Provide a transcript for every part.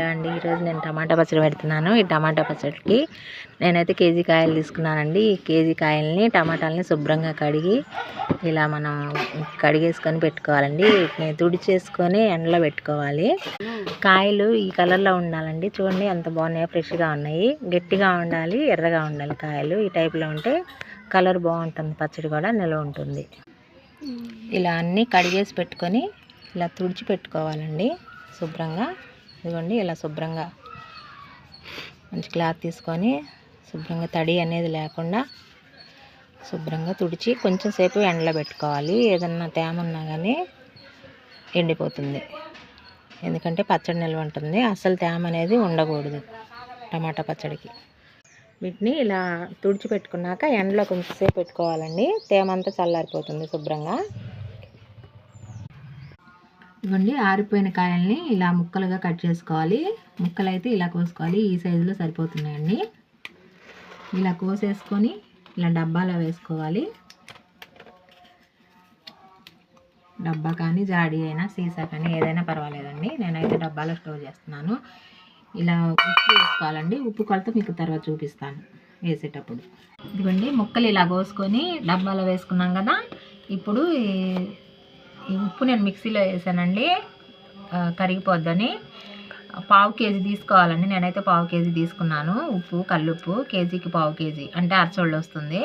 Hello అండి, ఈరోజు నేను టమాటా పచ్చడి పెడుతున్నాను. ఈ టమాటా పచ్చడికి నేనైతే కేజీ కాయలు తీసుకున్నానండి. ఈ కేజీ కాయల్ని టమాటాలని శుభ్రంగా కడిగి ఇలా మనం కడిగేసుకొని పెట్టుకోవాలండి. వీటిని తుడిచేసుకొని ఎండలో పెట్టుకోవాలి. కాయలు ఈ కలర్లో ఉండాలండి. చూడండి ఎంత బాగున్నాయో, ఫ్రెష్గా ఉన్నాయి. గట్టిగా ఉండాలి, ఎర్రగా ఉండాలి కాయలు. ఈ టైప్లో ఉంటే కలర్ బాగుంటుంది, పచ్చడి కూడా నిల్వ ఉంటుంది. ఇలా అన్నీ కడిగేసి పెట్టుకొని ఇలా తుడిచి పెట్టుకోవాలండి శుభ్రంగా. ఇదిగోండి ఇలా శుభ్రంగా మంచి క్లాత్ తీసుకొని శుభ్రంగా తడి అనేది లేకుండా శుభ్రంగా తుడిచి కొంచెం సేపు ఎండలో పెట్టుకోవాలి. ఏదన్నా తేమ ఉన్నా కానీ ఎండిపోతుంది, ఎందుకంటే పచ్చడి నిల్వ ఉంటుంది. అసలు తేమ అనేది ఉండకూడదు టమాటా పచ్చడికి. వీటిని ఇలా తుడిచి పెట్టుకున్నాక ఎండలో కొంచెం సేపు పెట్టుకోవాలండి. తేమ అంతా చల్లారిపోతుంది శుభ్రంగా. ఇవ్వండి, ఆరిపోయిన కాయల్ని ఇలా ముక్కలుగా కట్ చేసుకోవాలి. ముక్కలు అయితే ఇలా కోసుకోవాలి. ఈ సైజులో సరిపోతున్నాయండి. ఇలా కోసేసుకొని ఇలా డబ్బాలో వేసుకోవాలి. డబ్బా కానీ జాడీ అయినా సీసా కానీ ఏదైనా పర్వాలేదండి. నేనైతే డబ్బాలో స్టోర్ చేస్తున్నాను. ఇలా ఉప్పు వేసుకోవాలండి. ఉప్పు కొలత మీకు తర్వాత చూపిస్తాను వేసేటప్పుడు. ఇదిగోండి, ముక్కలు ఇలా కోసుకొని డబ్బాలో వేసుకున్నాం కదా. ఇప్పుడు ఈ ఉప్పు నేను మిక్సీలో వేసానండి, కరిగిపోద్దని. పావు కేజీ తీసుకోవాలండి. నేనైతే పావు కేజీ తీసుకున్నాను ఉప్పు, కల్లుప్పు. కేజీకి పావు కేజీ అంటే అరచోళ్ళు వస్తుంది.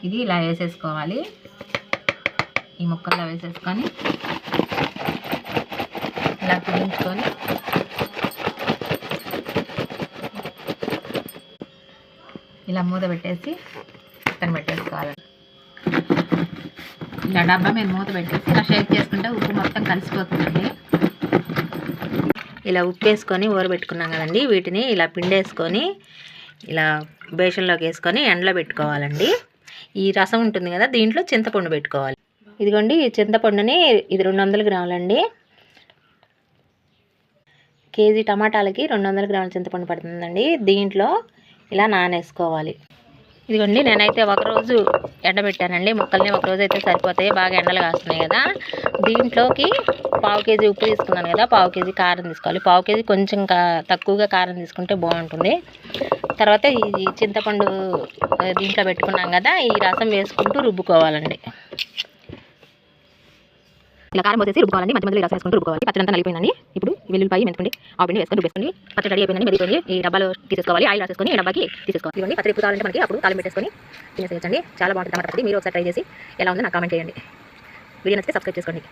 ఇది ఇలా వేసేసుకోవాలి. ఈ ముక్కల్లో వేసేసుకొని ఇలా కుదించుకొని ఇలా మూత పెట్టేసి పక్కన పెట్టేసుకోవాలి. ఇలా డబ్బా మీద మూత పెట్టేసి ఇలా షేక్ చేసుకుంటే ఉప్పు మొత్తం కలిసిపోతుందండి. ఇలా ఉప్పు వేసుకొని ఊరబెట్టుకున్నాం కదండి. వీటిని ఇలా పిండేసుకొని ఇలా బేషన్లోకి వేసుకొని ఎండలో పెట్టుకోవాలండి. ఈ రసం ఉంటుంది కదా, దీంట్లో చింతపండు పెట్టుకోవాలి. ఇదిగోండి, ఈ చింతపండుని ఇది 200 గ్రాములండి. కేజీ టమాటాలకి 200 గ్రాముల చింతపండు పడుతుందండి. దీంట్లో ఇలా నానేసుకోవాలి. ఇదిగోండి, నేనైతే ఒకరోజు ఎండబెట్టానండి ముక్కల్ని. ఒకరోజు అయితే సరిపోతాయి, బాగా ఎండలు కాస్తున్నాయి కదా. దీంట్లోకి పావు కేజీ ఉప్పు తీసుకున్నాను కదా, పావు కేజీ కారం తీసుకోవాలి. పావు కేజీ కొంచెం తక్కువగా కారం తీసుకుంటే బాగుంటుంది. తర్వాత ఈ చింతపండు దీంట్లో పెట్టుకున్నాం కదా, ఈ రసం వేసుకుంటూ రుబ్బుకోవాలండి. ఇలా కారం పోసేసి రుబ్బుకోవాలండి. మధ్య మధ్యలో రసం వేసుకుంటూ రుబ్బుకోవాలి. పచ్చడి అంతా నలిపోయిందండి. ఇప్పుడు వెల్లుల్లిపాయ మెంతుకోండి, ఆ పిండి వేసుకొని రుబ్బేసుకోండి. పచ్చడి రెడీ అయిపోయిందండి. మెదిపోయింది. ఈ డబ్బాలో తీసేసుకోవాలి. ఆయిల్ రాసేసుకొని ఈ డబ్బాకి తీసేసుకోవాలి. ఇవన్నీ పచ్చడి ఎప్పుడు కావాలంటే మనకి అప్పుడు తాలింపు పెట్టేసుకొని తినేసేయచ్చండి. చాలా బాగుంటుంది టమాటా పచ్చడి. మీరు ఒకసారి ట్రై చేసి ఎలా ఉందో నాకు కామెంట్ చేయండి. వీడియో నచ్చితే సబ్స్క్రైబ్ చేసుకోండి.